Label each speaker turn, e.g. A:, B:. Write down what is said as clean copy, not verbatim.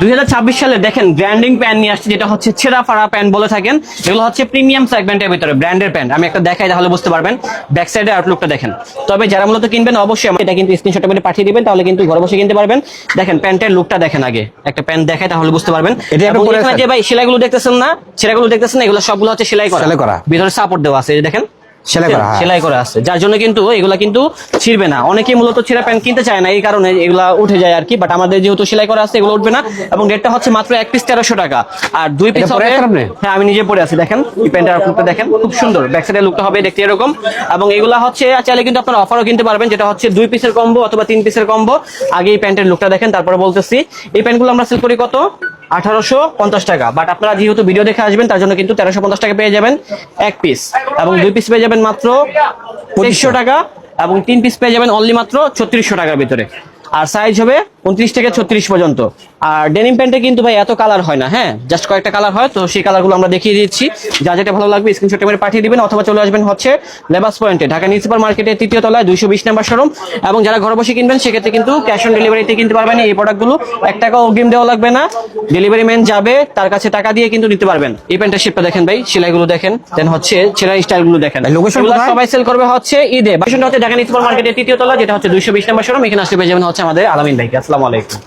A: 2026 সালে দেখেন branding pant নিয়ে আসছে, যেটা হচ্ছে ছেঁড়া ফাড়া প্যান্ট বলে থাকেন। এগুলো হচ্ছে প্রিমিয়াম সেগমেন্টের ভিতরে ব্র্যান্ডের প্যান্ট। আমি একটা দেখাই তাহলে বুঝতে পারবেন। ব্যাক সাইডের আউটলুকটা দেখেন। তবে যারা মূলত কিনবেন অবশ্যই এটা কিন্তু স্ক্রিনশট করে পাঠিয়ে দিবেন, তাহলে কিন্তু ঘরে বসে কিনতে পারবেন। দেখেন প্যান্টের লুকটা দেখেন, আগে একটা প্যান্ট দেখাই তাহলে বুঝতে পারবেন। যে ভাই সেলাইগুলো দেখতেছেন না, ছেঁড়াগুলো দেখতেছেন না, এগুলো সবগুলো হচ্ছে সেলাই করা, ভিতরে সাপোর্ট দেওয়া আছে, দেখেন সেলাই করা আছে, যার জন্য কিন্তু এগুলা কিন্তু ছিড়বে না। অনেকে মূলত ছেঁড়া প্যান্ট কিনতে চায় না, এই কারণে এগুলা উঠে যায় আর কি। বাট আমাদের যেহেতু সেলাই করা আছে এগুলো উঠবে না, এবং রেটটা হচ্ছে মাত্র 1 পিস 1300 টাকা, আর 2 পিস হবে। হ্যাঁ আমি নিজে পরে আছি, দেখেন এই প্যান্টের লুকটা দেখেন, খুব সুন্দর। ব্যাক সাইডের লুকটা হবে দেখতে এরকম, এবং এগুলা হচ্ছে চাইলে কিন্তু আপনারা অফারও কিনতে পারবেন, যেটা হচ্ছে 2 পিসের কম্বো অথবা 3 পিসের কম্বো। আগে এই প্যান্টের লুকটা দেখেন, তারপরে বলতেছি। এই প্যান্টগুলো আমরা সেল করি কত? 1850 টাকা। বাট আপনারা যেহেতু ভিডিও দেখে আসবেন তার জন্য কিন্তু 1350 টাকা পেয়ে যাবেন 1 পিস, এবং 2 পিস পেয়ে যাবেন মাত্র 2500 টাকা, এবং 3 পিস পেয়ে যাবেন অনলি মাত্র 3600 টাকার ভিতরে। আর সাইজ হবে 29 থেকে 36 পর্যন্ত। আর ডেনিম প্যান্টে কিন্তু ভাই এত কালার হয় না, হ্যাঁ জাস্ট কয়েকটা কালার হয়, তো সেই কালারগুলো আমরা দেখিয়ে দিচ্ছি। যা যেটা ভালো লাগবে স্ক্রিনশট করে পাঠিয়ে দিবেন, অথবা চলে আসবেন হচ্ছে লেবাস পয়েন্টে, ঢাকা নিউ সুপার মার্কেটের 3য় তলায় 220 নাম্বার শোরুম। এবং যারা ঘরে বসে কিনবেন সেক্ষেত্রে কিন্তু ক্যাশ অন ডেলিভারিতে কিনতে পারবেন এই প্রোডাক্টগুলো। 1 টাকাও অগ্রিম দেওয়া লাগবে না, ডেলিভারি ম্যান যাবে তার কাছে টাকা দিয়ে কিন্তু নিতে পারবেন। এই প্যান্টের শেপটা দেখেন ভাই, সেলাইগুলো দেখেন, দেন হচ্ছে ছেঁড়া স্টাইলগুলো দেখেন। সবাই সেল করবে হচ্ছে ঈদে। বাসনটা হচ্ছে ঢাকা নিউ সুপার মার্কেটের 3য় তলা, যেটা হচ্ছে 220 নাম্বার শোরুম। এখানে আসলে পেয়ে যাবেন হচ্ছে আমাদের আলামিন ভাইকে। আসসালামু আলাইকুম।